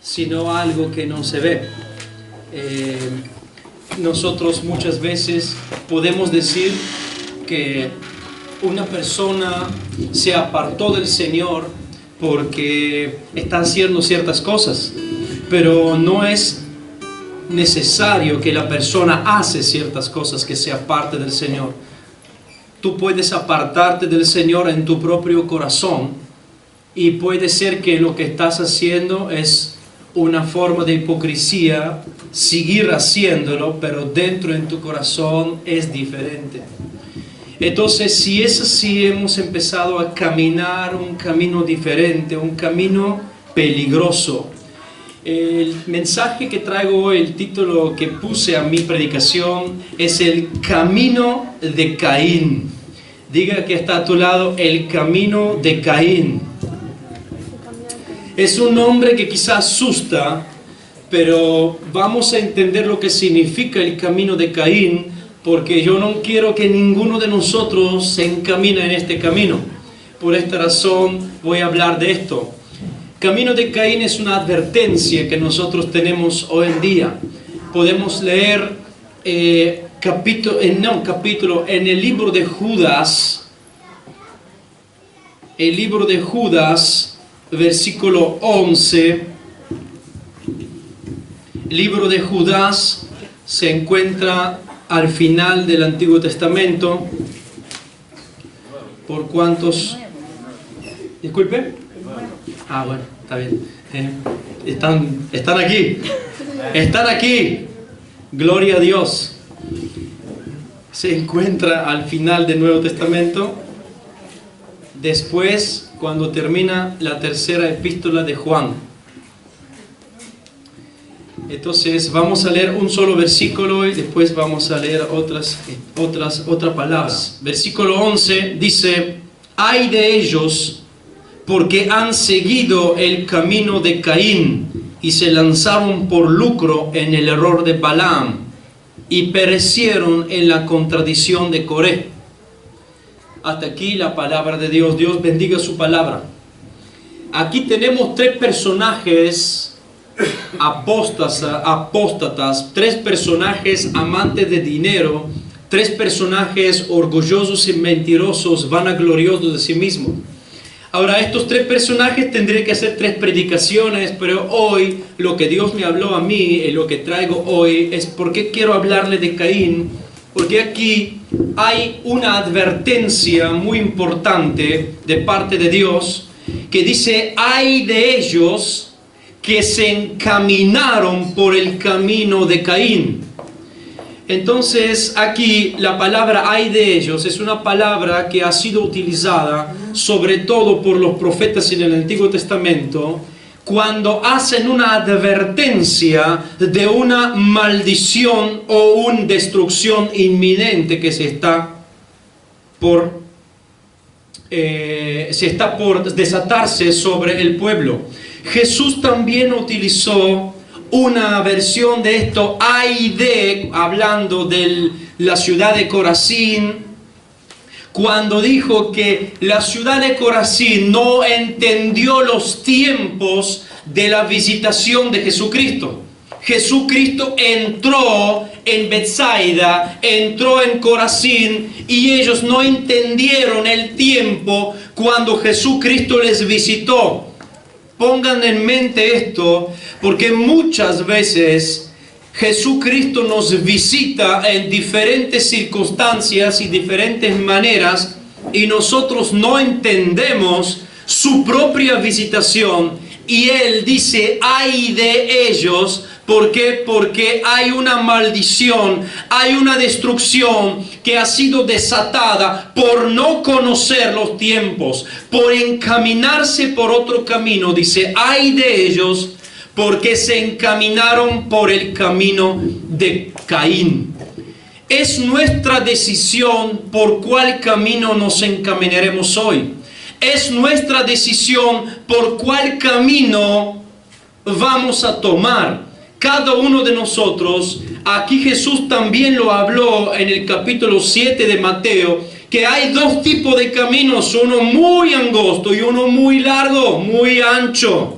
sino algo que no se ve. Nosotros muchas veces podemos decir que una persona se apartó del Señor porque está haciendo ciertas cosas, pero no es necesario que la persona hace ciertas cosas que se aparte del Señor. Tú puedes apartarte del Señor en tu propio corazón, y puede ser que lo que estás haciendo es una forma de hipocresía, seguir haciéndolo, pero dentro en tu corazón es diferente. Entonces, si es así, hemos empezado a caminar un camino diferente, un camino peligroso. El mensaje que traigo hoy, el título que puse a mi predicación, es el camino de Caín. Diga que está a tu lado, el camino de Caín. Es un nombre que quizás asusta, pero vamos a entender lo que significa el camino de Caín, porque yo no quiero que ninguno de nosotros se encamine en este camino. Por esta razón voy a hablar de esto. Camino de Caín es una advertencia que nosotros tenemos hoy en día. Podemos leer capítulo en el libro de Judas. El libro de Judas, versículo 11. El libro de Judas se encuentra al final del Antiguo Testamento. ¿Por cuántos? Disculpe. Ah, bueno, está bien. Están aquí. Están aquí. Gloria a Dios. Se encuentra al final del Nuevo Testamento. Después, cuando termina la tercera epístola de Juan. Entonces vamos a leer un solo versículo y después vamos a leer otras palabras. Versículo 11 dice: ay de ellos, porque han seguido el camino de Caín y se lanzaron por lucro en el error de Balaam y perecieron en la contradicción de Coré. Hasta aquí la palabra de Dios. Dios bendiga su palabra. Aquí tenemos tres personajes apóstatas, tres personajes amantes de dinero, tres personajes orgullosos y mentirosos, vanagloriosos de sí mismos. Ahora, estos tres personajes tendré que hacer tres predicaciones, pero hoy lo que Dios me habló a mí, y lo que traigo hoy, es porque quiero hablarle de Caín, porque aquí hay una advertencia muy importante de parte de Dios, que dice: ay de ellos que se encaminaron por el camino de Caín. Entonces aquí la palabra ay de ellos es una palabra que ha sido utilizada sobre todo por los profetas en el Antiguo Testamento cuando hacen una advertencia de una maldición o una destrucción inminente que se está por desatarse sobre el pueblo. Jesús también utilizó una versión de esto, ay de, hablando de la ciudad de Corazín, cuando dijo que la ciudad de Corazín no entendió los tiempos de la visitación de Jesucristo. Jesucristo entró en Betsaida, entró en Corazín, y ellos no entendieron el tiempo cuando Jesucristo les visitó. Pongan en mente esto, porque muchas veces Jesucristo nos visita en diferentes circunstancias y diferentes maneras, y nosotros no entendemos su propia visitación, y Él dice: ay de ellos. ¿Por qué? Porque hay una maldición, hay una destrucción que ha sido desatada por no conocer los tiempos, por encaminarse por otro camino. Dice: ay de ellos, porque se encaminaron por el camino de Caín. Es nuestra decisión por cuál camino nos encaminaremos hoy. Es nuestra decisión por cuál camino vamos a tomar. Cada uno de nosotros, aquí Jesús también lo habló en el capítulo 7 de Mateo, que hay dos tipos de caminos, uno muy angosto y uno muy largo, muy ancho.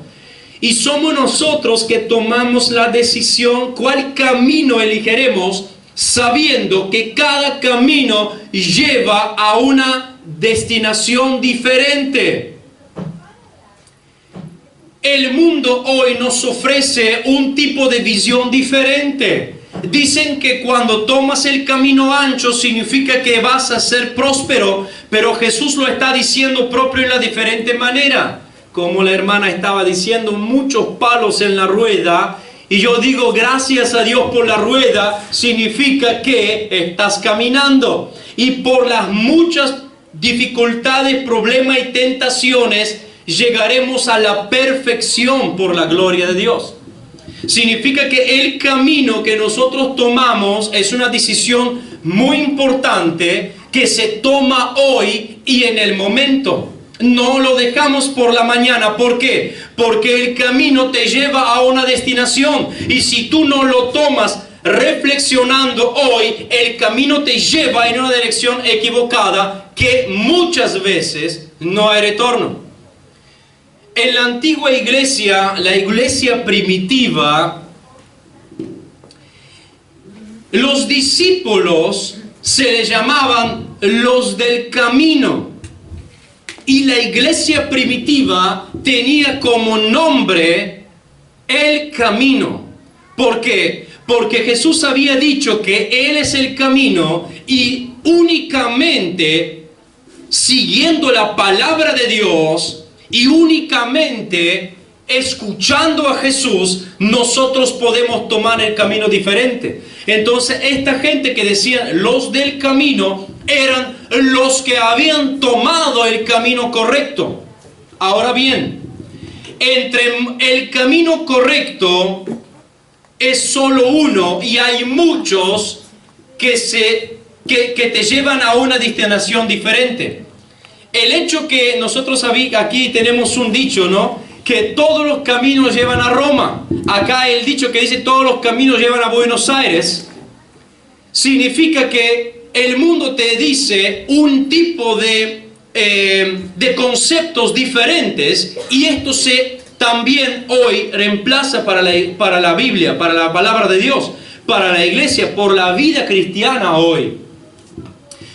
Y somos nosotros que tomamos la decisión cuál camino elegiremos, sabiendo que cada camino lleva a una destinación diferente. El mundo hoy nos ofrece un tipo de visión diferente. Dicen que cuando tomas el camino ancho significa que vas a ser próspero, pero Jesús lo está diciendo propio en la diferente manera. Como la hermana estaba diciendo, muchos palos en la rueda, y yo digo gracias a Dios por la rueda, significa que estás caminando. Y por las muchas dificultades, problemas y tentaciones, llegaremos a la perfección por la gloria de Dios. Significa que el camino que nosotros tomamos es una decisión muy importante que se toma hoy y en el momento. No lo dejamos por la mañana. ¿Por qué? Porque el camino te lleva a una destinación. Y si tú no lo tomas reflexionando hoy, el camino te lleva en una dirección equivocada que muchas veces no hay retorno. En la antigua iglesia, la iglesia primitiva, los discípulos se les llamaban los del camino. Y la iglesia primitiva tenía como nombre el camino. ¿Por qué? Porque Jesús había dicho que Él es el camino y únicamente siguiendo la palabra de Dios y únicamente escuchando a Jesús, nosotros podemos tomar el camino diferente. Entonces, esta gente que decían los del camino eran los que habían tomado el camino correcto. Ahora bien, entre el camino correcto es solo uno y hay muchos que te llevan a una destinación diferente. El hecho que nosotros aquí tenemos un dicho, ¿no? Que todos los caminos llevan a Roma. Acá el dicho que dice todos los caminos llevan a Buenos Aires, significa que el mundo te dice un tipo de conceptos diferentes, y esto se también hoy reemplaza para la Biblia, para la palabra de Dios, para la iglesia, por la vida cristiana hoy.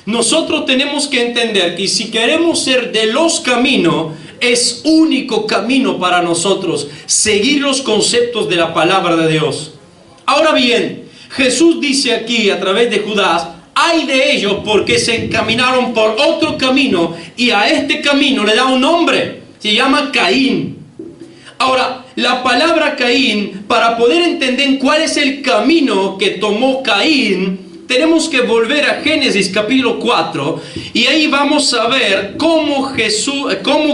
Nosotros tenemos que entender que si queremos ser de los caminos, es único camino para nosotros seguir los conceptos de la palabra de Dios. Ahora bien, Jesús dice aquí a través de Judas: ay de ellos porque se encaminaron por otro camino, y a este camino le da un nombre, se llama Caín. Ahora, la palabra Caín, para poder entender cuál es el camino que tomó Caín, tenemos que volver a Génesis capítulo 4, y ahí vamos a ver cómo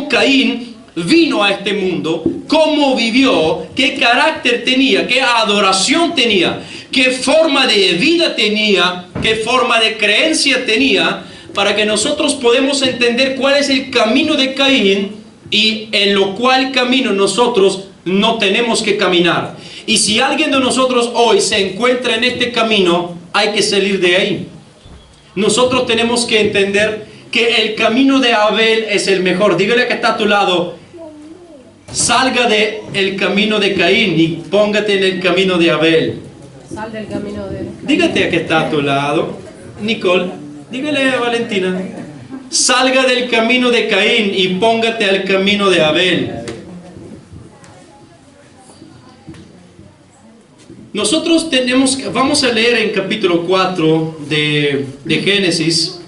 Caín vino a este mundo, cómo vivió, qué carácter tenía, qué adoración tenía, qué forma de vida tenía, qué forma de creencia tenía, para que nosotros podamos entender cuál es el camino de Caín y en lo cual camino nosotros no tenemos que caminar. Y si alguien de nosotros hoy se encuentra en este camino, hay que salir de ahí. Nosotros tenemos que entender que el camino de Abel es el mejor. Dígale que está a tu lado: salga del camino de Caín y póngate en el camino de Abel. Sal del camino de Caín. Dígate a que está a tu lado, Nicole. Dígale a Valentina: salga del camino de Caín y póngate al camino de Abel. Nosotros vamos a leer en capítulo 4 de Génesis.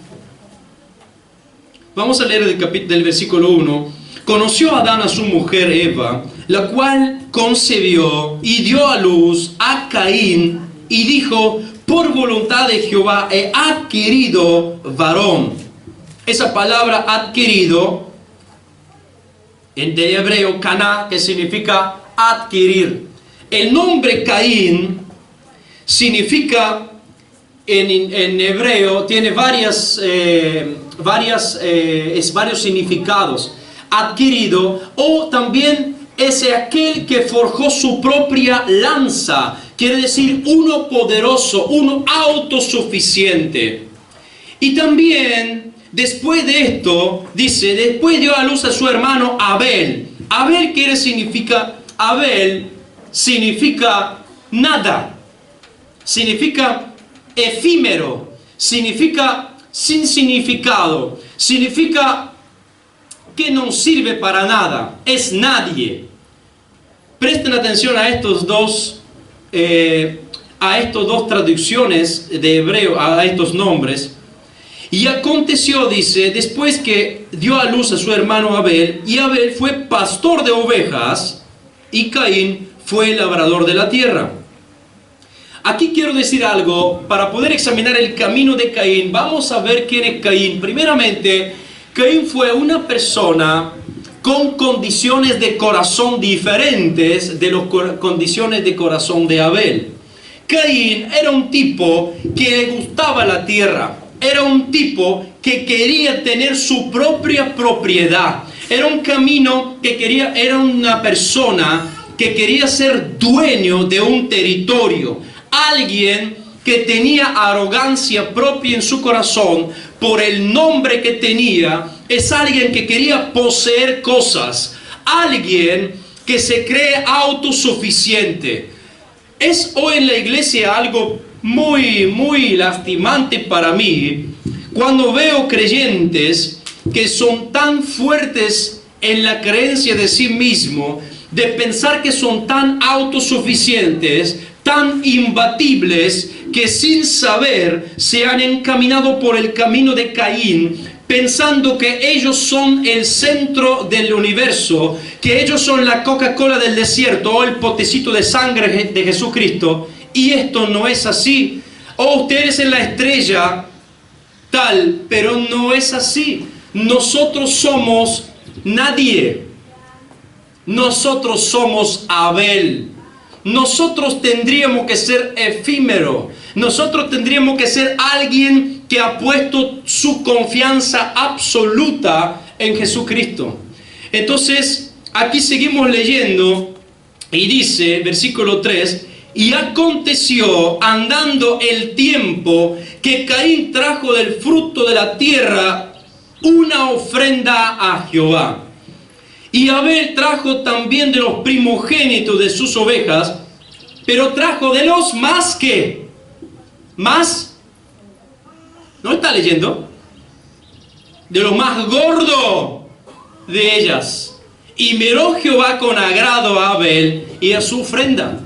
Vamos a leer del versículo 1. Conoció Adán a su mujer Eva, la cual concebió y dio a luz a Caín, y dijo: por voluntad de Jehová he adquirido varón. Esa palabra adquirido, en de hebreo caná, que significa adquirir. El nombre Caín significa, en hebreo, tiene varios significados. Adquirido, o también es aquel que forjó su propia lanza. Quiere decir uno poderoso, uno autosuficiente. Y también, después de esto, dice, después dio a luz a su hermano Abel. Abel significa Abel significa nada, significa efímero, significa sin significado, significa que no sirve para nada, es nadie. Presten atención a estos dos traducciones de hebreo, a estos nombres. Y aconteció, dice, después que dio a luz a su hermano Abel, y Abel fue pastor de ovejas, y Caín fue labrador de la tierra. Aquí quiero decir algo, para poder examinar el camino de Caín, vamos a ver quién es Caín. Primeramente, Caín fue una persona con condiciones de corazón diferentes de las condiciones de corazón de Abel. Caín era un tipo que le gustaba la tierra, era un tipo que quería tener su propia propiedad, era una persona que quería ser dueño de un territorio, alguien que tenía arrogancia propia en su corazón por el nombre que tenía. Es alguien que quería poseer cosas, alguien que se cree autosuficiente. Es hoy en la iglesia algo muy lastimante para mí cuando veo creyentes que son tan fuertes en la creencia de sí mismo, de pensar que son tan autosuficientes, tan imbatibles, que sin saber se han encaminado por el camino de Caín, pensando que ellos son el centro del universo, que ellos son la Coca-Cola del desierto o el potecito de sangre de Jesucristo. Y esto no es así. O ustedes en la estrella tal, pero no es así. Nosotros somos nadie. Nosotros somos Abel. Nosotros tendríamos que ser efímero. Nosotros tendríamos que ser alguien que ha puesto su confianza absoluta en Jesucristo. Entonces, aquí seguimos leyendo y dice, versículo 3, y aconteció andando el tiempo que Caín trajo del fruto de la tierra una ofrenda a Jehová. Y Abel trajo también de los primogénitos de sus ovejas, pero trajo de los más que, más, ¿no está leyendo? De lo más gordo de ellas. Y miró Jehová con agrado a Abel y a su ofrenda.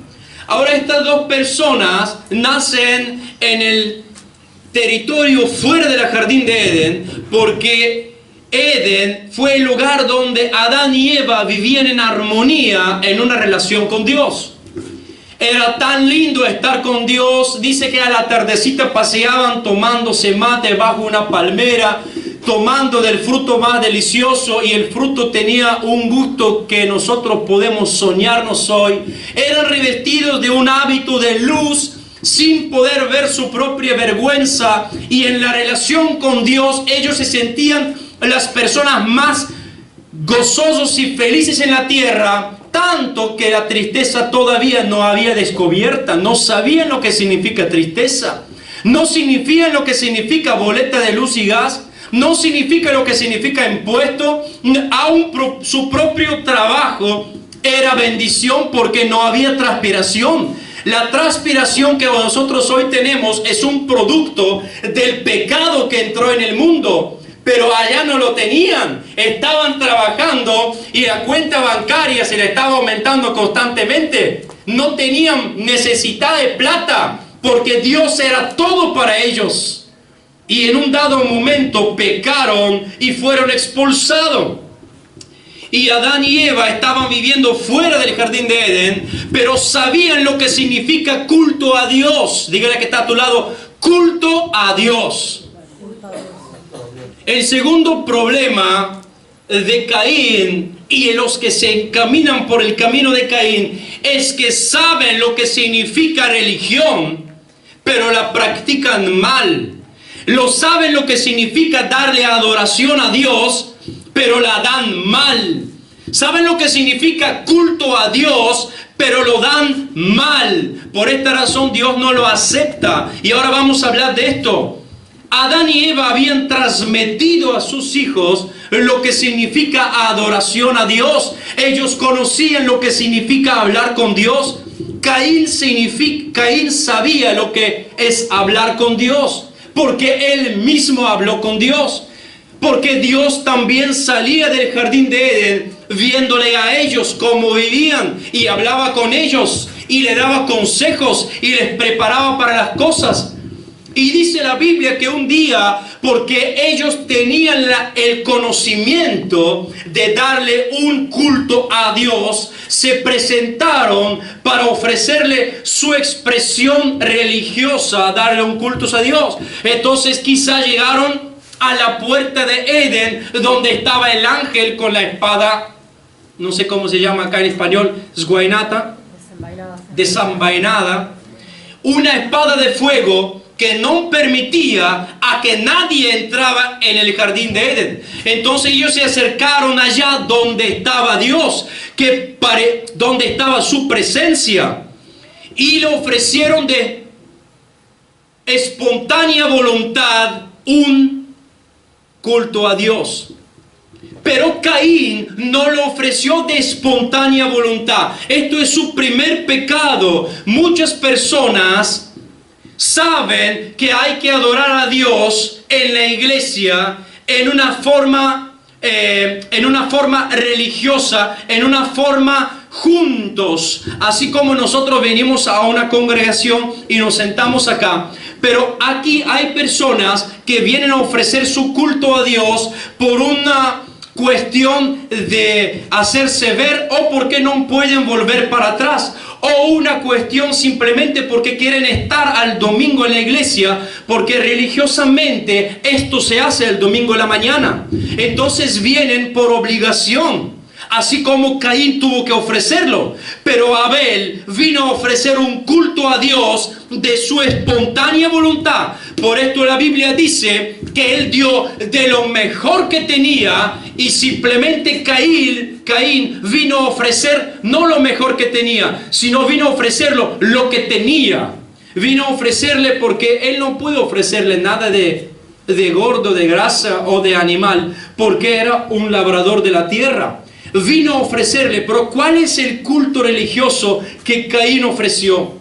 Ahora estas dos personas nacen en el territorio fuera del jardín de Edén, porque Edén fue el lugar donde Adán y Eva vivían en armonía en una relación con Dios. Era tan lindo estar con Dios. Dice que a la tardecita paseaban tomándose mate bajo una palmera, tomando del fruto más delicioso, y el fruto tenía un gusto que nosotros podemos soñarnos hoy. Eran revestidos de un hábito de luz sin poder ver su propia vergüenza, y en la relación con Dios ellos se sentían las personas más gozosos y felices en la tierra, tanto que la tristeza todavía no había descubierta. No sabían lo que significa tristeza, no significan lo que significa boleta de luz y gas, no significa lo que significa impuesto. Aún su propio trabajo era bendición porque no había transpiración. La transpiración que nosotros hoy tenemos es un producto del pecado que entró en el mundo. Pero allá no lo tenían, estaban trabajando y la cuenta bancaria se le estaba aumentando constantemente. No tenían necesidad de plata porque Dios era todo para ellos. Y en un dado momento pecaron y fueron expulsados. Y Adán y Eva estaban viviendo fuera del jardín de Edén, pero sabían lo que significa culto a Dios. Dígale que está a tu lado, culto a Dios. El segundo problema de Caín y de los que se encaminan por el camino de Caín es que saben lo que significa religión, pero la practican mal. Lo saben lo que significa darle adoración a Dios, pero la dan mal. Saben lo que significa culto a Dios, pero lo dan mal. Por esta razón Dios no lo acepta. Y ahora vamos a hablar de esto. Adán y Eva habían transmitido a sus hijos lo que significa adoración a Dios. Ellos conocían lo que significa hablar con Dios. Caín sabía lo que es hablar con Dios, porque él mismo habló con Dios. Porque Dios también salía del jardín de Edén viéndole a ellos cómo vivían y hablaba con ellos y le daba consejos y les preparaba para las cosas. Y dice la Biblia que un día, porque ellos tenían el conocimiento de darle un culto a Dios, se presentaron para ofrecerle su expresión religiosa, darle un culto a Dios. Entonces quizá llegaron a la puerta de Edén, donde estaba el ángel con la espada, no sé cómo se llama acá en español, esguainata, desenvainada, una espada de fuego que no permitía a que nadie entraba en el jardín de Edén. Entonces ellos se acercaron allá donde estaba Dios, donde estaba su presencia, y le ofrecieron de espontánea voluntad un culto a Dios. Pero Caín no lo ofreció de espontánea voluntad. Esto es su primer pecado. Muchas personas saben que hay que adorar a Dios en la iglesia en una forma religiosa, en una forma juntos, así como nosotros venimos a una congregación y nos sentamos acá. Pero aquí hay personas que vienen a ofrecer su culto a Dios por una cuestión de hacerse ver, o porque no pueden volver para atrás, o una cuestión simplemente porque quieren estar al domingo en la iglesia, porque religiosamente esto se hace el domingo en la mañana. Entonces vienen por obligación, así como Caín tuvo que ofrecerlo. Pero Abel vino a ofrecer un culto a Dios de su espontánea voluntad. Por esto la Biblia dice que él dio de lo mejor que tenía, y simplemente Caín vino a ofrecer no lo mejor que tenía, sino vino a ofrecerlo lo que tenía. Vino a ofrecerle, porque él no pudo ofrecerle nada de gordo, de grasa o de animal, porque era un labrador de la tierra. Vino a ofrecerle. Pero ¿cuál es el culto religioso que Caín ofreció?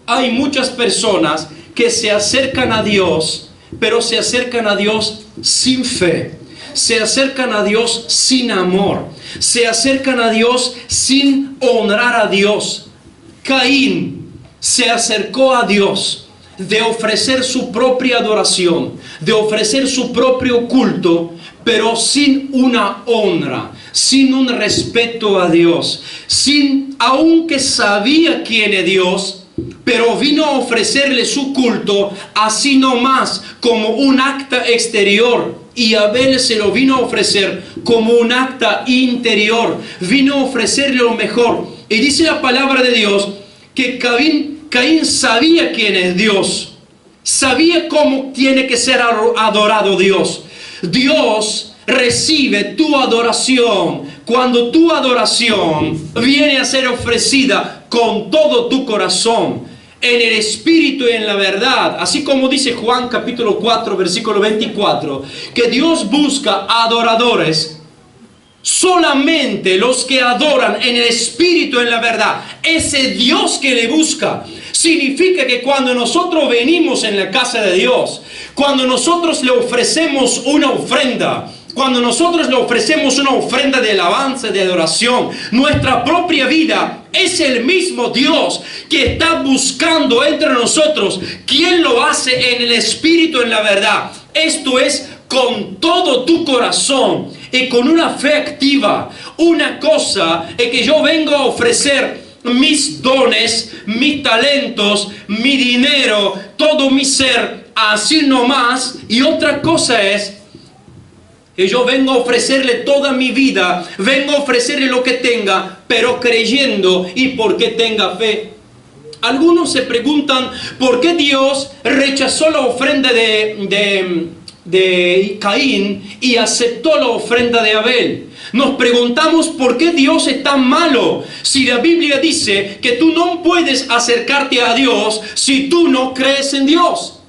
Hay muchas personas que se acercan a Dios, pero se acercan a Dios sin fe. Se acercan a Dios sin amor. Se acercan a Dios sin honrar a Dios. Caín se acercó a Dios de ofrecer su propia adoración, de ofrecer su propio culto, pero sin una honra, sin un respeto a Dios, aunque sabía quién es Dios, pero vino a ofrecerle su culto así nomás, como un acta exterior. Y Abel se lo vino a ofrecer como un acta interior. Vino a ofrecerle lo mejor. Y dice la palabra de Dios que Caín sabía quién es Dios. Sabía cómo tiene que ser adorado Dios. Dios recibe tu adoración cuando tu adoración viene a ser ofrecida con todo tu corazón, en el espíritu y en la verdad. Así como dice Juan capítulo 4 versículo 24, que Dios busca adoradores, solamente los que adoran en el espíritu y en la verdad. Ese Dios que le busca. Significa que cuando nosotros venimos en la casa de Dios, cuando nosotros le ofrecemos una ofrenda, cuando nosotros le ofrecemos una ofrenda de alabanza, de adoración, nuestra propia vida es el mismo Dios que está buscando entre nosotros. ¿Quién lo hace en el espíritu, en la verdad? Esto es con todo tu corazón y con una fe activa. Una cosa es que yo vengo a ofrecer mis dones, mis talentos, mi dinero, todo mi ser, así nomás. Y otra cosa es que yo vengo a ofrecerle toda mi vida, vengo a ofrecerle lo que tenga, pero creyendo y porque tenga fe. Algunos se preguntan por qué Dios rechazó la ofrenda de Caín y aceptó la ofrenda de Abel. Nos preguntamos por qué Dios es tan malo, si la Biblia dice que tú no puedes acercarte a Dios si tú no crees en Dios.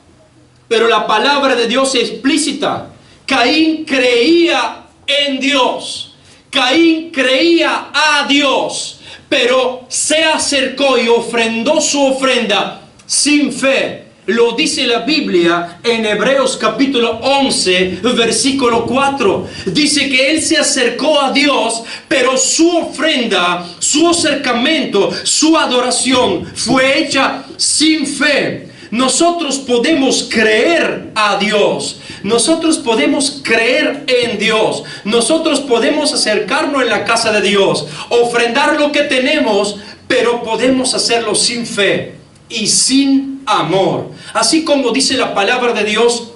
Pero la palabra de Dios es explícita. Caín creía en Dios. Caín creía a Dios, pero se acercó y ofrendó su ofrenda sin fe. Lo dice la Biblia en Hebreos capítulo 11, versículo 4. Dice que él se acercó a Dios, pero su ofrenda, su acercamiento, su adoración fue hecha sin fe. Nosotros podemos creer a Dios. Nosotros podemos creer en Dios. Nosotros podemos acercarnos en la casa de Dios, ofrendar lo que tenemos, pero podemos hacerlo sin fe y sin amor. Así como dice la palabra de Dios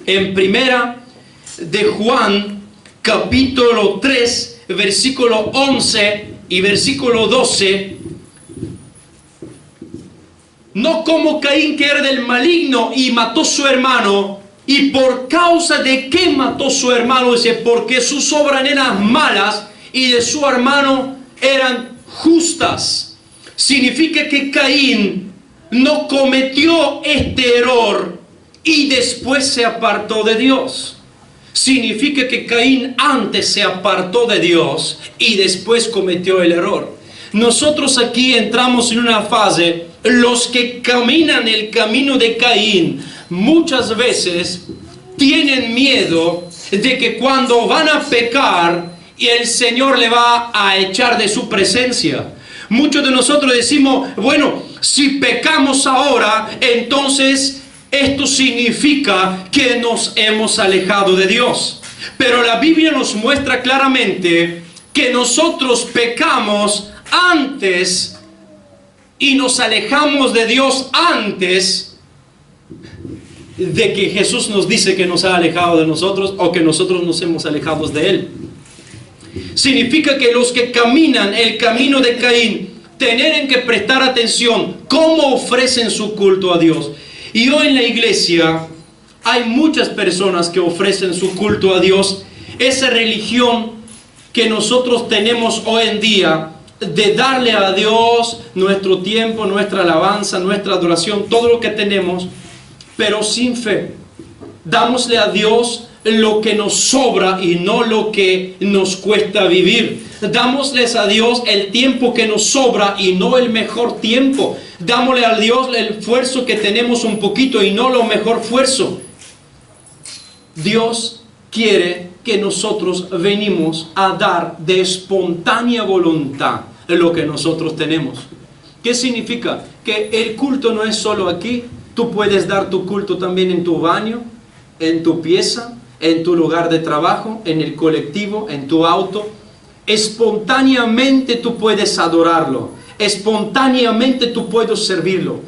en primera de Juan capítulo 3 versículo 11 y versículo 12. No como Caín, que era del maligno y mató a su hermano. ¿Y por causa de qué mató a su hermano? Dice, porque sus obras eran malas y de su hermano eran justas. Significa que Caín no cometió este error y después se apartó de Dios. Significa que Caín antes se apartó de Dios y después cometió el error. Nosotros aquí entramos en una fase, los que caminan el camino de Caín muchas veces tienen miedo de que cuando van a pecar y el Señor le va a echar de su presencia. Muchos de nosotros decimos, bueno, si pecamos ahora, entonces esto significa que nos hemos alejado de Dios. Pero la Biblia nos muestra claramente que nosotros pecamos antes y nos alejamos de Dios antes de que Jesús nos dice que nos ha alejado de nosotros o que nosotros nos hemos alejado de Él. Significa que los que caminan el camino de Caín tienen que prestar atención cómo ofrecen su culto a Dios. Y hoy en la iglesia hay muchas personas que ofrecen su culto a Dios. Esa religión que nosotros tenemos hoy en día de darle a Dios nuestro tiempo, nuestra alabanza, nuestra adoración, todo lo que tenemos, pero sin fe. Dámosle a Dios lo que nos sobra y no lo que nos cuesta vivir. Dámosles a Dios el tiempo que nos sobra y no el mejor tiempo. Dámosle a Dios el esfuerzo que tenemos un poquito y no lo mejor esfuerzo. Dios quiere que nosotros venimos a dar de espontánea voluntad lo que nosotros tenemos. ¿Qué significa? Que el culto no es solo aquí. Tú puedes dar tu culto también en tu baño, en tu pieza, en tu lugar de trabajo, en el colectivo, en tu auto. Espontáneamente tú puedes adorarlo. Espontáneamente tú puedes servirlo.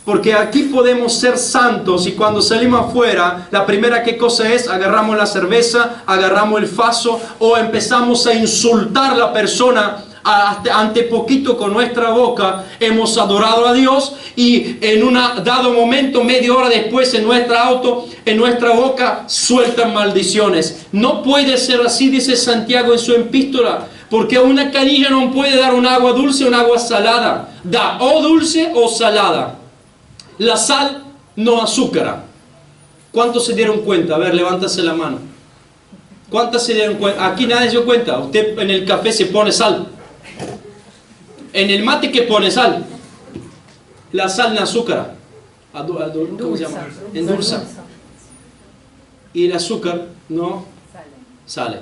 Porque aquí podemos ser santos y cuando salimos afuera, la primera que cosa es, agarramos la cerveza, agarramos el vaso o empezamos a insultar a la persona. Ante poquito con nuestra boca hemos adorado a Dios y en un dado momento, media hora después, en nuestro auto, en nuestra boca sueltan maldiciones. No puede ser así, dice Santiago en su epístola, porque una canilla no puede dar un agua dulce o un agua salada. Da o dulce o salada. La sal no azúcara. ¿Cuántos se dieron cuenta? A ver, levántase la mano. ¿Cuántas se dieron cuenta? Aquí nadie se dio cuenta. Usted en el café se pone sal. En el mate que pone sal. La sal no azúcara. ¿Cómo se llama? Endulza. Y el azúcar no sale.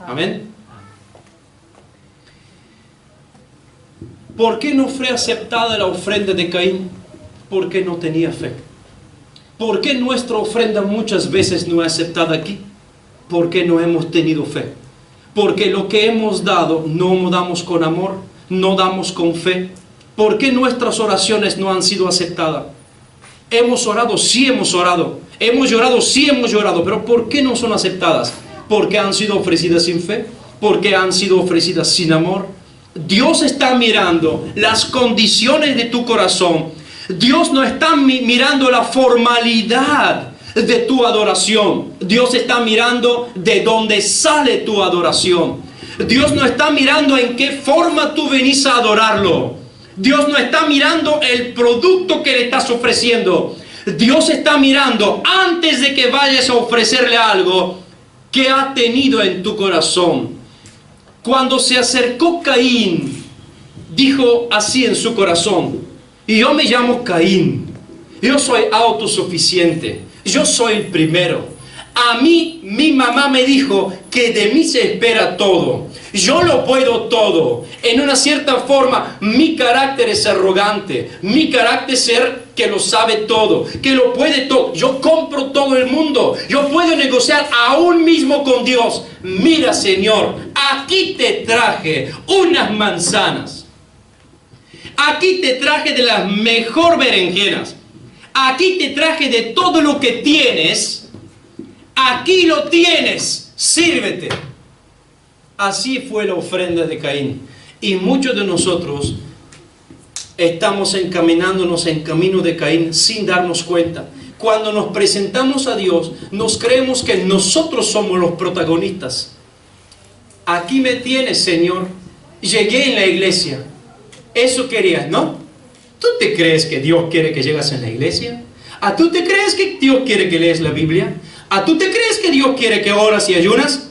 Amén. ¿Por qué no fue aceptada la ofrenda de Caín? Porque no tenía fe. ¿Por qué nuestra ofrenda muchas veces no es aceptada aquí? Porque no hemos tenido fe. Porque lo que hemos dado no damos con amor, no damos con fe. ¿Por qué nuestras oraciones no han sido aceptadas? Hemos orado, sí hemos orado. Hemos llorado, sí hemos llorado. Pero ¿por qué no son aceptadas? Porque han sido ofrecidas sin fe. Porque han sido ofrecidas sin amor. Dios está mirando las condiciones de tu corazón. Dios no está mirando la formalidad de tu adoración. Dios está mirando de dónde sale tu adoración. Dios no está mirando en qué forma tú venís a adorarlo. Dios no está mirando el producto que le estás ofreciendo. Dios está mirando antes de que vayas a ofrecerle algo. que ha tenido en tu corazón. Cuando se acercó Caín, dijo así en su corazón: y yo me llamo Caín, yo soy autosuficiente, yo soy el primero. A mí mi mamá me dijo que de mí se espera todo, yo lo puedo todo. En una cierta forma mi carácter es arrogante, mi carácter es ser que lo sabe todo, que lo puede todo. Yo compro todo el mundo, yo puedo negociar aún mismo con Dios. Mira, Señor, aquí te traje unas manzanas, aquí te traje de las mejor berenjenas, aquí te traje de todo lo que tienes. Aquí lo tienes, sírvete. Así fue la ofrenda de Caín. Y muchos de nosotros estamos encaminándonos en camino de Caín sin darnos cuenta. Cuando nos presentamos a Dios, nos creemos que nosotros somos los protagonistas. Aquí me tienes, Señor. Llegué en la iglesia. Eso querías, ¿no? ¿Tú te crees que Dios quiere que llegues en la iglesia? ¿A tú te crees que Dios quiere que lees la Biblia? ¿A tú te crees que Dios quiere que oras y ayunas?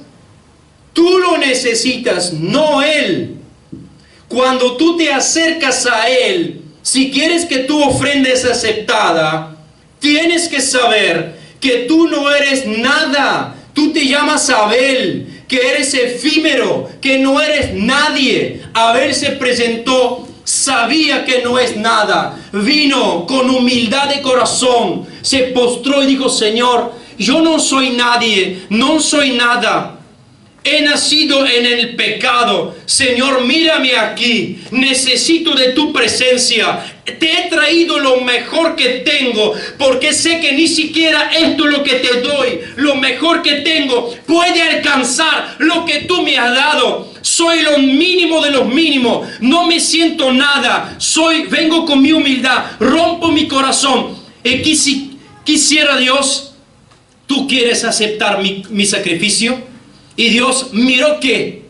Tú lo necesitas, no Él. Cuando tú te acercas a Él, si quieres que tu ofrenda sea aceptada, tienes que saber que tú no eres nada. Tú te llamas Abel, que eres efímero, que no eres nadie. Abel se presentó, sabía que no es nada. Vino con humildad de corazón, se postró y dijo: Señor, yo no soy nadie, no soy nada. He nacido en el pecado. Señor, mírame aquí. Necesito de tu presencia. Te he traído lo mejor que tengo, porque sé que ni siquiera esto es lo que te doy. Lo mejor que tengo puede alcanzar lo que tú me has dado. Soy lo mínimo de los mínimos. No me siento nada. Vengo con mi humildad. Rompo mi corazón. Quisiera Dios, ¿tú quieres aceptar mi sacrificio? Y Dios miró que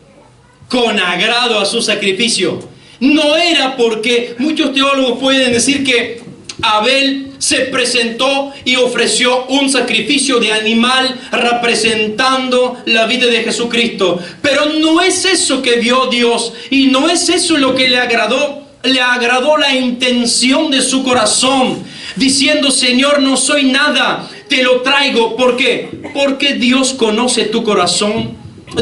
con agrado a su sacrificio. No era porque muchos teólogos pueden decir que Abel se presentó y ofreció un sacrificio de animal representando la vida de Jesucristo. Pero no es eso que vio Dios, y no es eso lo que le agradó. Le agradó la intención de su corazón, diciendo: Señor, no soy nada, te lo traigo. ¿Por qué? Porque Dios conoce tu corazón.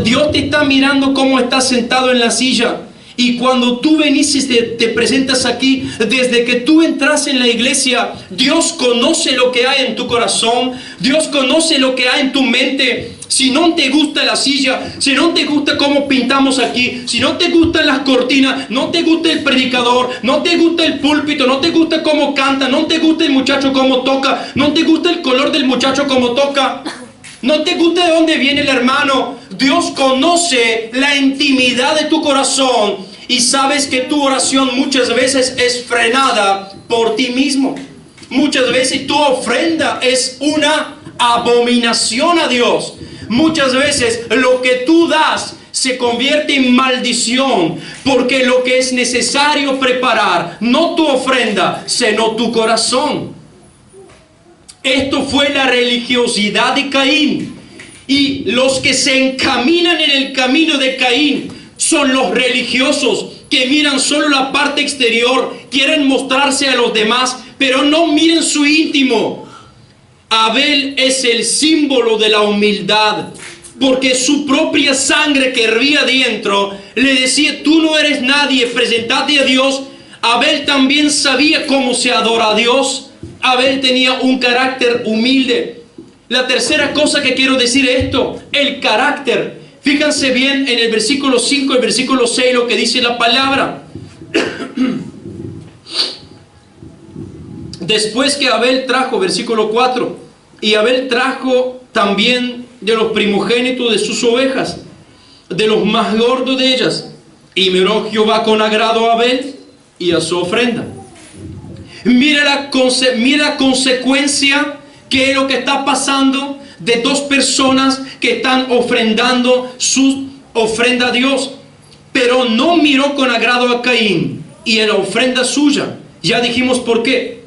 Dios te está mirando cómo estás sentado en la silla. Y cuando tú venís y te presentas aquí, desde que tú entras en la iglesia, Dios conoce lo que hay en tu corazón. Dios conoce lo que hay en tu mente. Si no te gusta la silla, si no te gusta cómo pintamos aquí, si no te gustan las cortinas, no te gusta el predicador, no te gusta el púlpito, no te gusta cómo canta, no te gusta el muchacho cómo toca, no te gusta el color del muchacho cómo toca, no te gusta de dónde viene el hermano, Dios conoce la intimidad de tu corazón y sabes que tu oración muchas veces es frenada por ti mismo. Muchas veces tu ofrenda es una abominación a Dios. Muchas veces lo que tú das se convierte en maldición, porque lo que es necesario preparar, no tu ofrenda, sino tu corazón. Esto fue la religiosidad de Caín. Y los que se encaminan en el camino de Caín son los religiosos, que miran solo la parte exterior, quieren mostrarse a los demás, pero no miren su íntimo. Abel es el símbolo de la humildad, porque su propia sangre que hervía dentro le decía: tú no eres nadie, presentate a Dios. Abel también sabía cómo se adora a Dios. Abel tenía un carácter humilde. La tercera cosa que quiero decir es esto: el carácter. Fíjense bien en el versículo 5 y el versículo 6 lo que dice la palabra. Después que Abel trajo, versículo 4, y Abel trajo también de los primogénitos de sus ovejas, de los más gordos de ellas, y miró Jehová con agrado a Abel y a su ofrenda. Mira la consecuencia, que es lo que está pasando de dos personas que están ofrendando su ofrenda a Dios. Pero no miró con agrado a Caín y a la ofrenda suya. Ya dijimos por qué.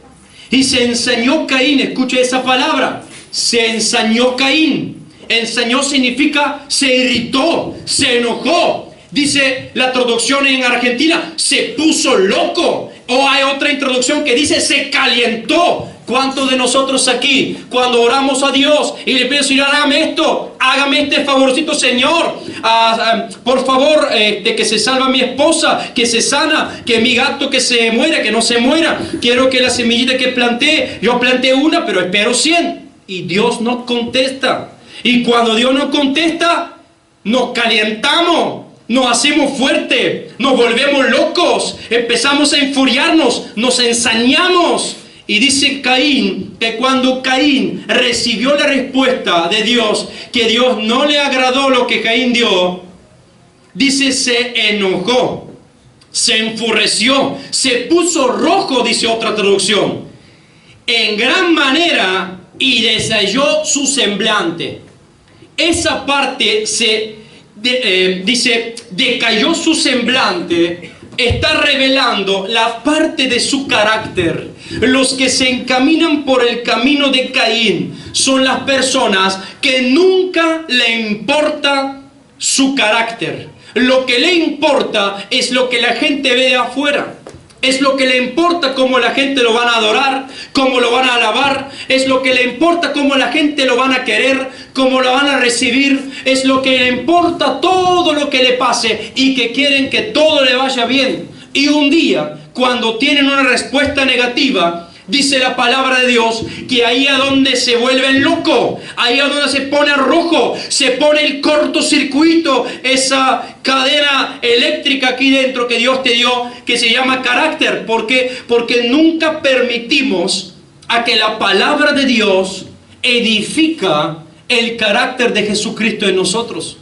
Y se ensañó Caín, escuche esa palabra, se ensañó Caín ensañó significa se irritó, se enojó. Dice la traducción en Argentina, se puso loco. O hay otra introducción que dice, se calentó. ¿Cuántos de nosotros aquí, cuando oramos a Dios y le pedimos, Señor, hágame este favorcito, Señor, por favor, de que se salva mi esposa, que se sana, que mi gato que se muera, que no se muera, quiero que la semillita que planté, yo planté una, pero espero 100, y Dios no contesta, y cuando Dios no contesta, nos calentamos, nos hacemos fuertes, nos volvemos locos, empezamos a enfuriarnos, nos ensañamos. Y dice Caín que cuando Caín recibió la respuesta de Dios, que Dios no le agradó lo que Caín dio, dice se enojó, se enfureció, se puso rojo, dice otra traducción, en gran manera, y desayó su semblante. Esa parte dice, decayó su semblante, está revelando la parte de su carácter. Los que se encaminan por el camino de Caín son las personas que nunca le importa su carácter. Lo que le importa es lo que la gente ve de afuera. Es lo que le importa cómo la gente lo van a adorar, cómo lo van a alabar. Es lo que le importa cómo la gente lo van a querer, cómo lo van a recibir. Es lo que le importa todo lo que le pase y que quieren que todo le vaya bien. Y un día, cuando tienen una respuesta negativa, dice la palabra de Dios que ahí a donde se vuelven locos, ahí a donde se pone rojo, se pone el cortocircuito, esa cadena eléctrica aquí dentro que Dios te dio, que se llama carácter. ¿Por qué? Porque nunca permitimos a que la palabra de Dios edifica el carácter de Jesucristo en nosotros.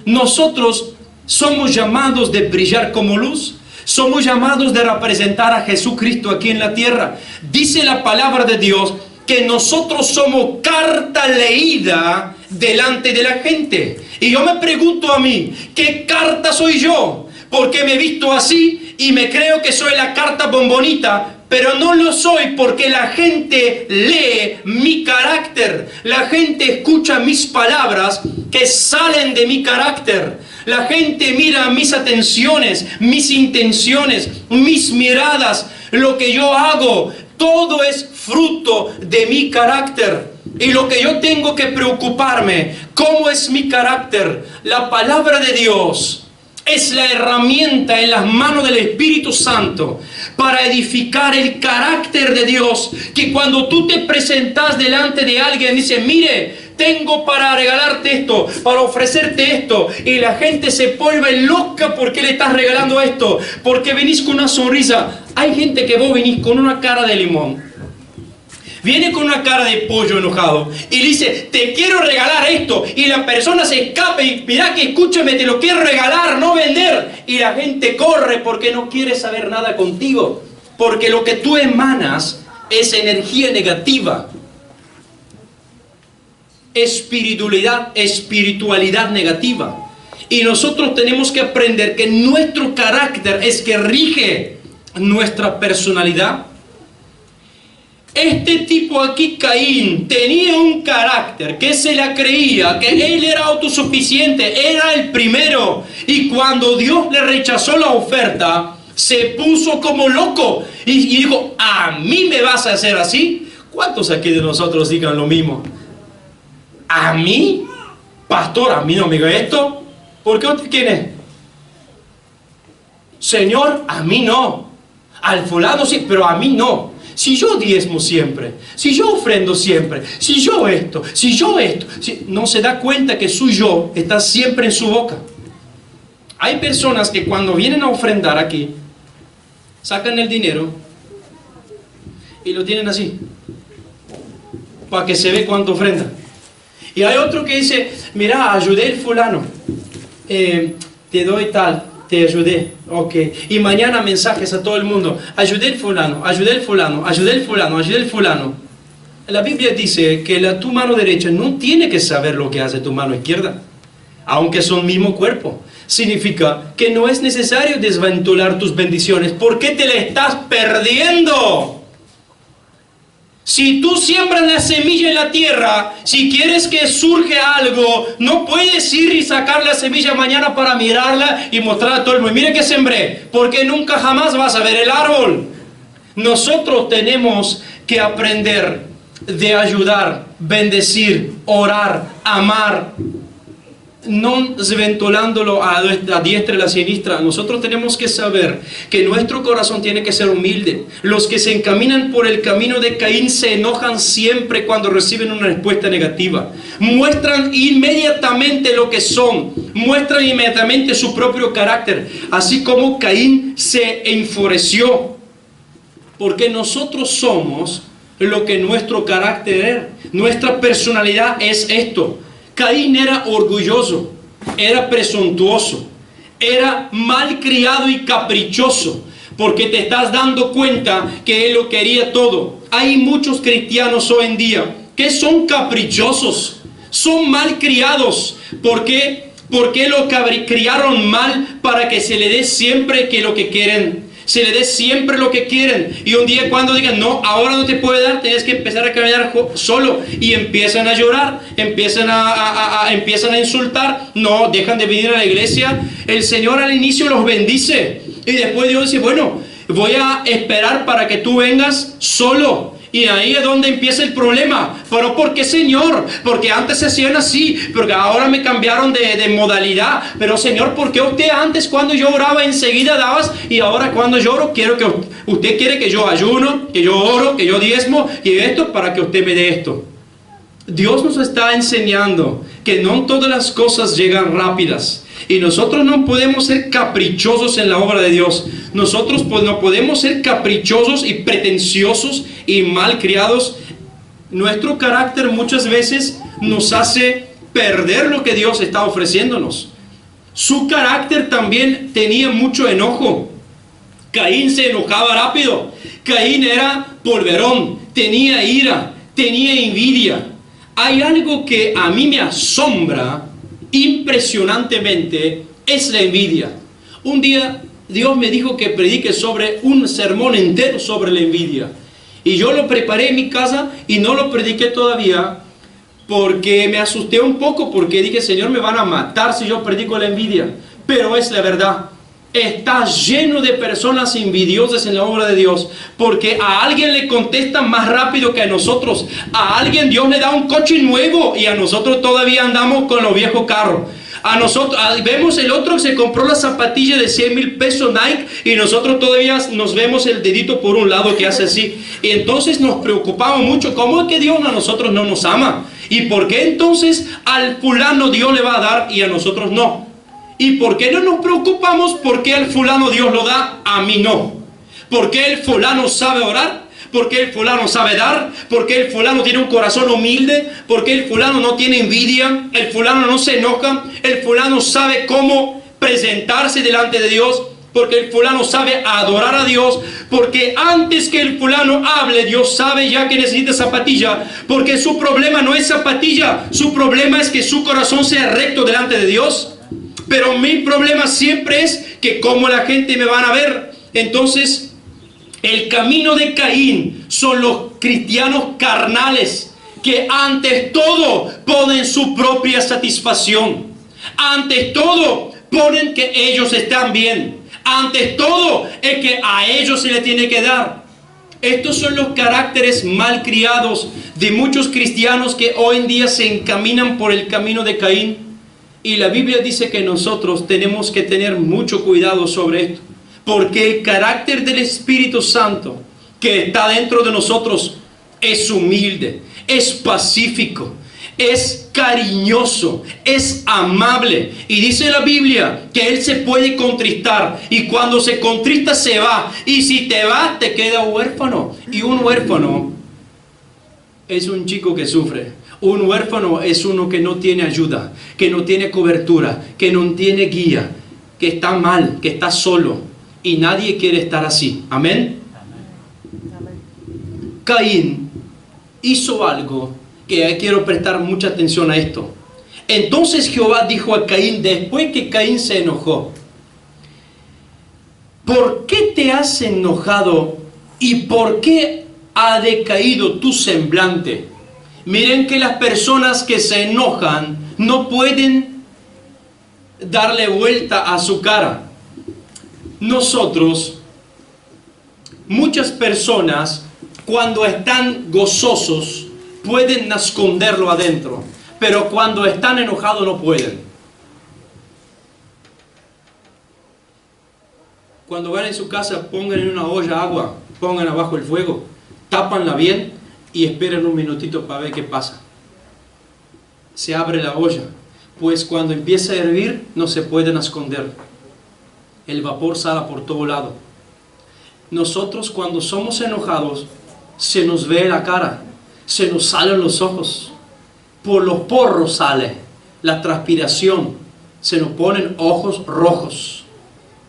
Nosotros somos llamados de brillar como luz. Somos llamados de representar a Jesucristo aquí en la tierra. Dice la palabra de Dios que nosotros somos carta leída delante de la gente. Y yo me pregunto a mí, ¿qué carta soy yo? Porque me he visto así y me creo que soy la carta bombonita, pero no lo soy porque la gente lee mi carácter. La gente escucha mis palabras que salen de mi carácter. La gente mira mis atenciones, mis intenciones, mis miradas, lo que yo hago. Todo es fruto de mi carácter. Y lo que yo tengo que preocuparme, ¿cómo es mi carácter? La palabra de Dios es la herramienta en las manos del Espíritu Santo para edificar el carácter de Dios. Que cuando tú te presentas delante de alguien, dice, mire, tengo para regalarte esto, para ofrecerte esto, y la gente se vuelve loca porque le estás regalando esto, porque venís con una sonrisa. Hay gente que vos venís con una cara de limón, viene con una cara de pollo enojado y dice, te quiero regalar esto, y la persona se escapa y mirá que escúchame, te lo quiero regalar, no vender, y la gente corre porque no quiere saber nada contigo, porque lo que tú emanas es energía negativa. Espiritualidad negativa. Y nosotros tenemos que aprender que nuestro carácter es que rige nuestra personalidad. Este tipo aquí, Caín, tenía un carácter que se la creía, que él era autosuficiente, era el primero. Y cuando Dios le rechazó la oferta, se puso como loco y dijo, ¿a mí me vas a hacer así? ¿Cuántos aquí de nosotros digan lo mismo? ¿A mí? Pastor, ¿a mí no me diga esto? ¿Por qué usted quién es? Señor, a mí no. Al fulano sí, pero a mí no. Si yo diezmo siempre, si yo ofrendo siempre, si yo esto, si no se da cuenta que su yo está siempre en su boca. Hay personas que cuando vienen a ofrendar aquí, sacan el dinero y lo tienen así, para que se ve cuánto ofrenda. Y hay otro que dice, mira, ayudé el fulano, te doy tal, te ayudé, ok. Y mañana mensajes a todo el mundo, ayudé el fulano, ayudé el fulano, ayudé el fulano, ayudé el fulano. La Biblia dice que tu mano derecha no tiene que saber lo que hace tu mano izquierda, aunque son mismo cuerpo. Significa que no es necesario desventurar tus bendiciones. ¿Por qué te la estás perdiendo? Si tú siembras la semilla en la tierra, si quieres que surja algo, no puedes ir y sacar la semilla mañana para mirarla y mostrarla a todo el mundo. Mire que sembré, porque nunca jamás vas a ver el árbol. Nosotros tenemos que aprender de ayudar, bendecir, orar, amar, no desventulándolo a la diestra y la siniestra. Nosotros tenemos que saber que nuestro corazón tiene que ser humilde. Los que se encaminan por el camino de Caín se enojan siempre cuando reciben una respuesta negativa. Muestran inmediatamente lo que son, muestran inmediatamente su propio carácter, así como Caín se enfureció, porque nosotros somos lo que nuestro carácter es. Nuestra personalidad es esto. Caín era orgulloso, era presuntuoso, era malcriado y caprichoso, porque te estás dando cuenta que él lo quería todo. Hay muchos cristianos hoy en día que son caprichosos, son malcriados. ¿Por qué? Porque lo criaron mal para que se le dé siempre que lo que quieren. Se le dé siempre lo que quieren. Y un día cuando digan, no, ahora no te puede dar, tienes que empezar a caminar solo. Y empiezan a llorar, empiezan a insultar. No, dejan de venir a la iglesia. El Señor al inicio los bendice. Y después Dios dice, bueno, voy a esperar para que tú vengas solo. Y ahí es donde empieza el problema. Pero ¿por qué, Señor? Porque antes se hacían así, porque ahora me cambiaron de modalidad. Pero Señor, ¿por qué usted antes cuando yo oraba enseguida dabas y ahora cuando lloro quiero que usted quiere que yo ayuno, que yo oro, que yo diezmo y esto para que usted me dé esto? Dios nos está enseñando que no todas las cosas llegan rápidas. Y nosotros no podemos ser caprichosos en la obra de Dios. Nosotros no podemos ser caprichosos y pretenciosos y malcriados. Nuestro carácter muchas veces nos hace perder lo que Dios está ofreciéndonos. Su carácter también tenía mucho enojo. Caín se enojaba rápido. Caín era polverón, tenía ira, tenía envidia. Hay algo que a mí me asombra impresionantemente, es la envidia. Un día Dios me dijo que predique sobre un sermón entero sobre la envidia. Y yo lo preparé en mi casa y no lo prediqué todavía porque me asusté un poco, porque dije, Señor, me van a matar si yo predico la envidia. Pero es la verdad. Está lleno de personas envidiosas en la obra de Dios, porque a alguien le contestan más rápido que a nosotros. A alguien Dios le da un coche nuevo y a nosotros todavía andamos con los viejos carros. A nosotros vemos el otro que se compró la zapatilla de 100,000 pesos Nike y nosotros todavía nos vemos el dedito por un lado que hace así. Y entonces nos preocupamos mucho. ¿Cómo es que Dios a nosotros no nos ama? ¿Y por qué entonces al fulano Dios le va a dar y a nosotros no? ¿Y por qué no nos preocupamos? ¿Por qué al fulano Dios lo da? A mí no. ¿Por qué el fulano sabe orar? ¿Por qué el fulano sabe dar? ¿Por qué el fulano tiene un corazón humilde? ¿Por qué el fulano no tiene envidia? ¿El fulano no se enoja? ¿El fulano sabe cómo presentarse delante de Dios? Porque el fulano sabe adorar a Dios. Porque antes que el fulano hable, Dios sabe ya que necesita zapatilla. Porque su problema no es zapatilla. Su problema es que su corazón sea recto delante de Dios. Pero mi problema siempre es que cómo la gente me van a ver. Entonces, el camino de Caín son los cristianos carnales que antes todo ponen su propia satisfacción. Antes todo ponen que ellos están bien. Antes todo es que a ellos se les tiene que dar. Estos son los caracteres malcriados de muchos cristianos que hoy en día se encaminan por el camino de Caín. Y la Biblia dice que nosotros tenemos que tener mucho cuidado sobre esto. Porque el carácter del Espíritu Santo que está dentro de nosotros es humilde, es pacífico, es cariñoso, es amable. Y dice la Biblia que Él se puede contristar. Y cuando se contrista se va. Y si te va, te queda huérfano. Y un huérfano es un chico que sufre. Un huérfano es uno que no tiene ayuda, que no tiene cobertura, que no tiene guía, que está mal, que está solo. Y nadie quiere estar así. ¿Amén? Caín hizo algo que quiero prestar mucha atención a esto. Entonces Jehová dijo a Caín, después que Caín se enojó, ¿por qué te has enojado y por qué ha decaído tu semblante. Miren que las personas que se enojan no pueden darle vuelta a su cara. Nosotros, muchas personas, cuando están gozosos, pueden esconderlo adentro, pero cuando están enojados no pueden. Cuando van en su casa, pongan en una olla agua, pongan abajo el fuego, tápanla bien y esperen un minutito para ver qué pasa. Se abre la olla, pues cuando empieza a hervir no se pueden esconder. El vapor sale por todo lado. Nosotros cuando somos enojados, se nos ve la cara, se nos salen los ojos, por los poros sale la transpiración, se nos ponen ojos rojos,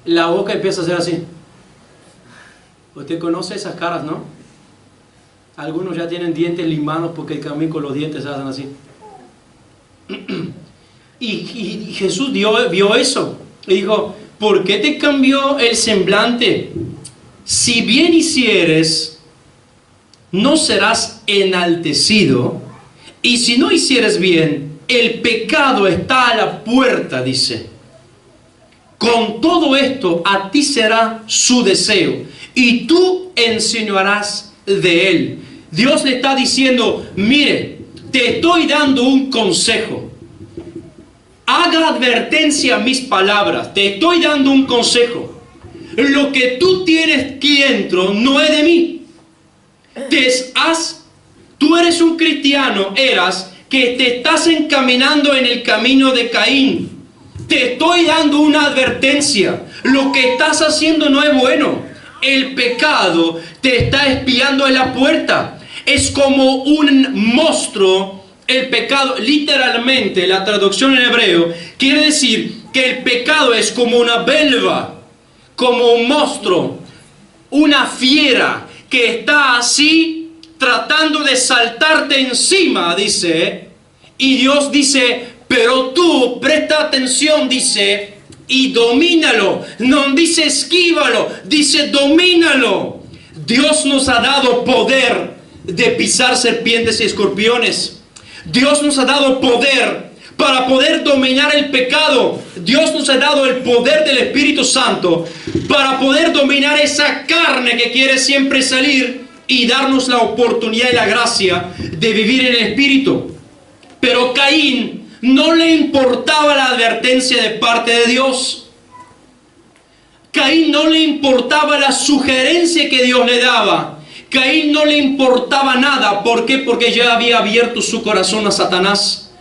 la boca empieza a ser así. Usted conoce esas caras, ¿no? Algunos ya tienen dientes limados porque caminan con los dientes, hacen así. Y Jesús vio eso y dijo: ¿por qué te cambió el semblante? Si bien hicieres, no serás enaltecido, y si no hicieres bien, el pecado está a la puerta, dice. Con todo esto, a ti será su deseo, y tú enseñarás de él. Dios le está diciendo: mire, te estoy dando un consejo. Haga advertencia a mis palabras. Te estoy dando un consejo. Lo que tú tienes aquí dentro no es de mí. Tú eres un cristiano, que te estás encaminando en el camino de Caín. Te estoy dando una advertencia. Lo que estás haciendo no es bueno. El pecado te está espiando en la puerta. Es como un monstruo. El pecado, literalmente, la traducción en hebreo, quiere decir que el pecado es como una belva, como un monstruo, una fiera que está así tratando de saltarte encima, dice. Y Dios dice: pero tú presta atención, dice, y domínalo. No dice esquívalo, dice domínalo. Dios nos ha dado poder de pisar serpientes y escorpiones. Dios nos ha dado poder para poder dominar el pecado. Dios nos ha dado el poder del Espíritu Santo para poder dominar esa carne que quiere siempre salir y darnos la oportunidad y la gracia de vivir en el Espíritu. Pero Caín no le importaba la advertencia de parte de Dios. Caín no le importaba la sugerencia que Dios le daba. Caín no le importaba nada. ¿Por qué? Porque ya había abierto su corazón a Satanás.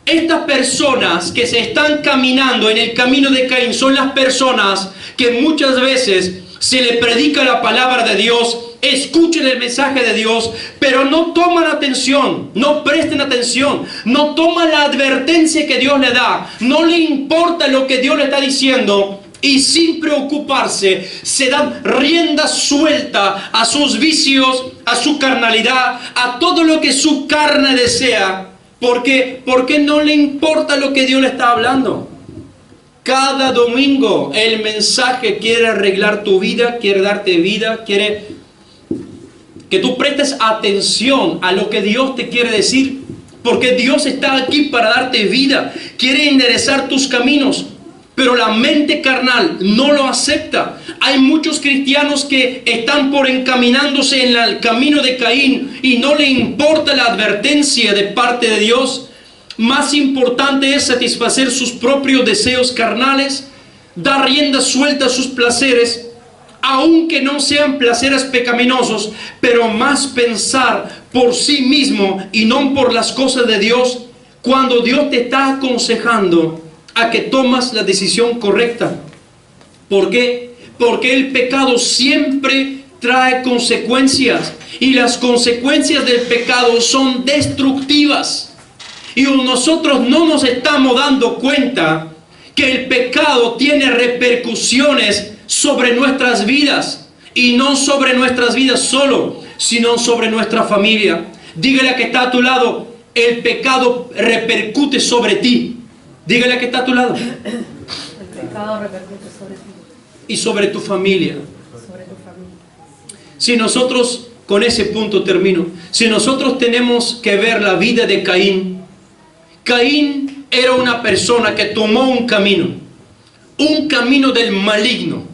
Estas personas que se están caminando en el camino de Caín son las personas que muchas veces se le predica la palabra de Dios, escuchen el mensaje de Dios, pero no toman atención, no presten atención, no toman la advertencia que Dios le da, no le importa lo que Dios le está diciendo. Y sin preocuparse, se dan rienda suelta a sus vicios, a su carnalidad, a todo lo que su carne desea. ¿Por qué? Porque no le importa lo que Dios le está hablando. Cada domingo el mensaje quiere arreglar tu vida, quiere darte vida, quiere que tú prestes atención a lo que Dios te quiere decir. Porque Dios está aquí para darte vida, quiere enderezar tus caminos. Pero la mente carnal no lo acepta. Hay muchos cristianos que están por encaminándose en el camino de Caín y no le importa la advertencia de parte de Dios. Más importante es satisfacer sus propios deseos carnales, dar rienda suelta a sus placeres, aunque no sean placeres pecaminosos, pero más pensar por sí mismo y no por las cosas de Dios, cuando Dios te está aconsejando a que tomas la decisión correcta. ¿Por qué? Porque el pecado siempre trae consecuencias, y las consecuencias del pecado son destructivas. Y nosotros no nos estamos dando cuenta que el pecado tiene repercusiones sobre nuestras vidas, y no sobre nuestras vidas solo, sino sobre nuestra familia. Dígale a que está a tu lado: el pecado repercute sobre ti. Dígale a que está a tu lado. El pecado repercute sobre ti. Y sobre tu familia. Sobre tu familia. Si nosotros con ese punto termino. Si nosotros tenemos que ver la vida de Caín, Caín era una persona que tomó un camino del maligno,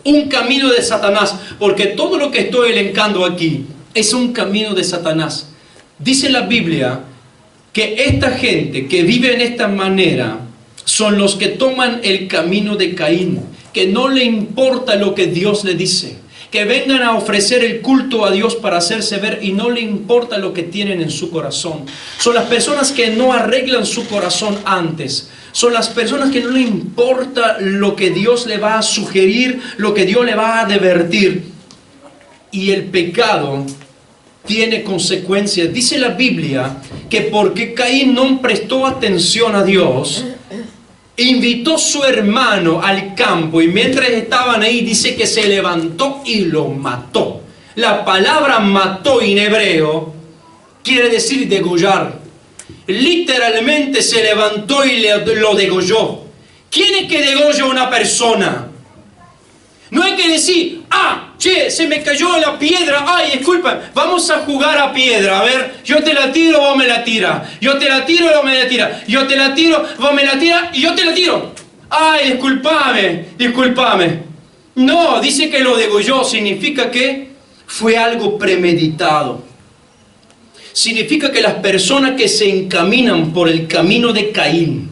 un camino de Satanás, porque todo lo que estoy elencando aquí es un camino de Satanás. Dice la Biblia que esta gente que vive en esta manera son los que toman el camino de Caín, que no le importa lo que Dios le dice, que vengan a ofrecer el culto a Dios para hacerse ver y no le importa lo que tienen en su corazón. Son las personas que no arreglan su corazón antes. Son las personas que no le importa lo que Dios le va a sugerir, lo que Dios le va a advertir. Y el pecado tiene consecuencias. Dice la Biblia que porque Caín no prestó atención a Dios, invitó a su hermano al campo y mientras estaban ahí dice que se levantó y lo mató. La palabra mató en hebreo quiere decir degollar. Literalmente se levantó y lo degolló. ¿Quién es que degolla a una persona? No hay que decir, che, se me cayó la piedra, ay, disculpa, vamos a jugar a piedra, a ver, yo te la tiro, vos me la tiras, yo te la tiro, vos me la tiras, yo te la tiro, vos me la tiras y yo te la tiro. Ay, disculpame. No, dice que lo degolló, significa que fue algo premeditado. Significa que las personas que se encaminan por el camino de Caín,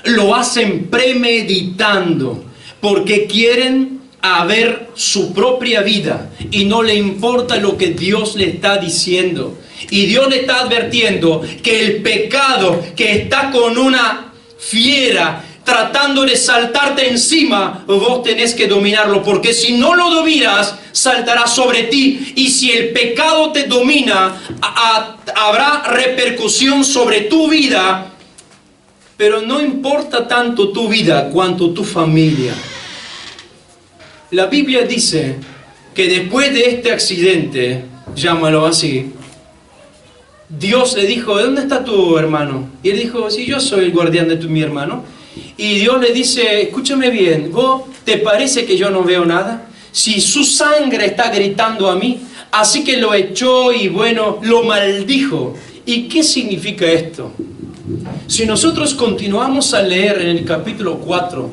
lo hacen premeditando, porque quieren a ver su propia vida y no le importa lo que Dios le está diciendo. Y Dios le está advirtiendo que el pecado que está con una fiera tratando de saltarte encima, vos tenés que dominarlo, porque si no lo dominas, saltará sobre ti. Y si el pecado te domina, habrá repercusión sobre tu vida, pero no importa tanto tu vida cuanto tu familia. La Biblia dice que después de este accidente, llámalo así, Dios le dijo, ¿dónde está tu hermano? Y él dijo, sí, yo soy el guardián de mi hermano. Y Dios le dice, escúchame bien, ¿vos te parece que yo no veo nada? Si su sangre está gritando a mí, así que lo echó y bueno, lo maldijo. ¿Y qué significa esto? Si nosotros continuamos a leer en el capítulo 4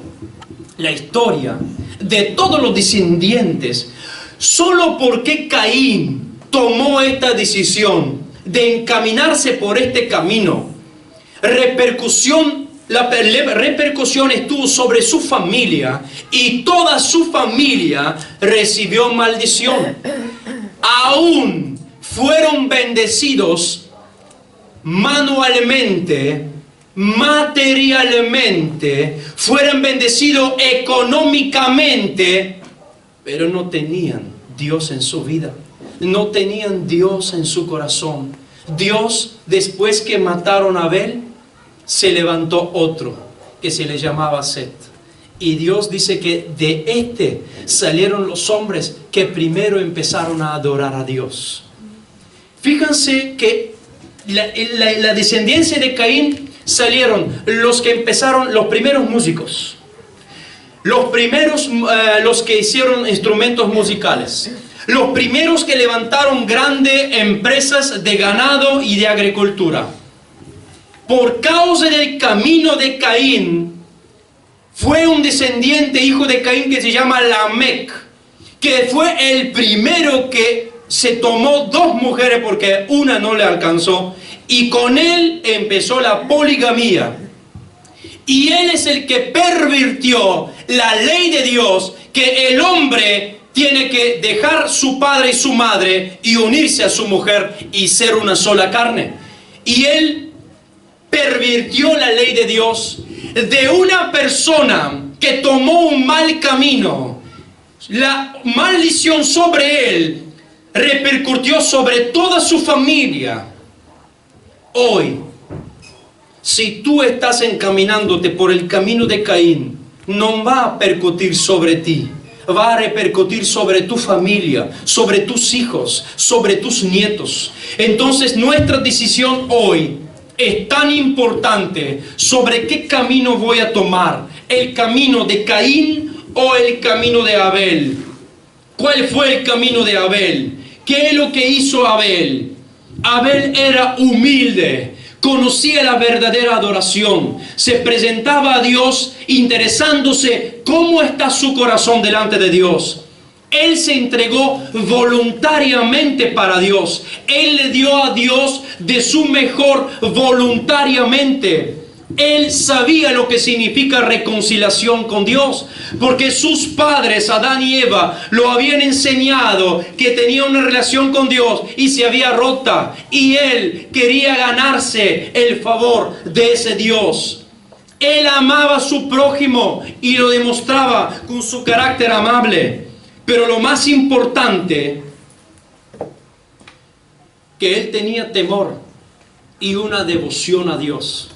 la historia de todos los descendientes, solo porque Caín tomó esta decisión de encaminarse por este camino, la repercusión estuvo sobre su familia y toda su familia recibió maldición. Aún fueron bendecidos manualmente, materialmente, fueron bendecidos económicamente, pero no tenían Dios en su vida, no tenían Dios en su corazón. Dios, después que mataron a Abel, se levantó otro que se le llamaba Set. Y Dios dice que de este salieron los hombres que primero empezaron a adorar a Dios. Fíjense que la descendencia de Caín salieron los que empezaron, los primeros músicos, los que hicieron instrumentos musicales, los primeros que levantaron grandes empresas de ganado y de agricultura. Por causa del camino de Caín, fue un descendiente, hijo de Caín, que se llama Lamec, que fue el primero que se tomó 2 mujeres porque una no le alcanzó, y con él empezó la poligamía. Y él es el que pervirtió la ley de Dios, que el hombre tiene que dejar su padre y su madre y unirse a su mujer y ser una sola carne. Y él pervirtió la ley de Dios de una persona que tomó un mal camino. La maldición sobre él repercutió sobre toda su familia. Hoy, si tú estás encaminándote por el camino de Caín, no va a percutir sobre ti, va a repercutir sobre tu familia, sobre tus hijos, sobre tus nietos. Entonces nuestra decisión hoy es tan importante sobre qué camino voy a tomar, el camino de Caín o el camino de Abel. ¿Cuál fue el camino de Abel? ¿Qué es lo que hizo Abel? Abel era humilde, conocía la verdadera adoración, se presentaba a Dios interesándose cómo está su corazón delante de Dios. Él se entregó voluntariamente para Dios. Él le dio a Dios de su mejor voluntariamente. Él sabía lo que significa reconciliación con Dios, porque sus padres, Adán y Eva, lo habían enseñado que tenía una relación con Dios y se había rota. Y él quería ganarse el favor de ese Dios. Él amaba a su prójimo y lo demostraba con su carácter amable. Pero lo más importante, que él tenía temor y una devoción a Dios.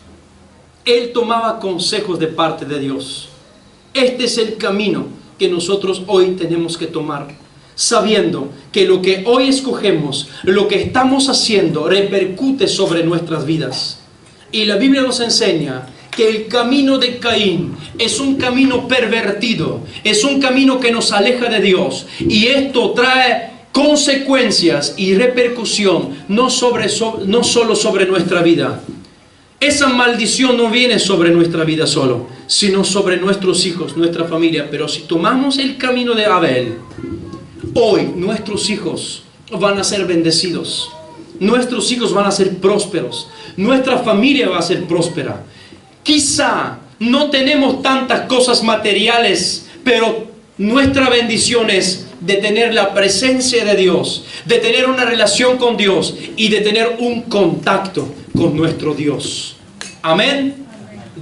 Él tomaba consejos de parte de Dios. Este es el camino que nosotros hoy tenemos que tomar, sabiendo que lo que hoy escogemos, lo que estamos haciendo, repercute sobre nuestras vidas. Y la Biblia nos enseña que el camino de Caín es un camino pervertido, es un camino que nos aleja de Dios, y esto trae consecuencias y repercusión no solo sobre nuestra vida. Esa maldición no viene sobre nuestra vida solo, sino sobre nuestros hijos, nuestra familia. Pero si tomamos el camino de Abel, hoy nuestros hijos van a ser bendecidos, nuestros hijos van a ser prósperos, nuestra familia va a ser próspera. Quizá no tenemos tantas cosas materiales, pero nuestra bendición es de tener la presencia de Dios, de tener una relación con Dios y de tener un contacto con nuestro Dios. Amén.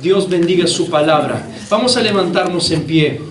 Dios bendiga su palabra. Vamos a levantarnos en pie.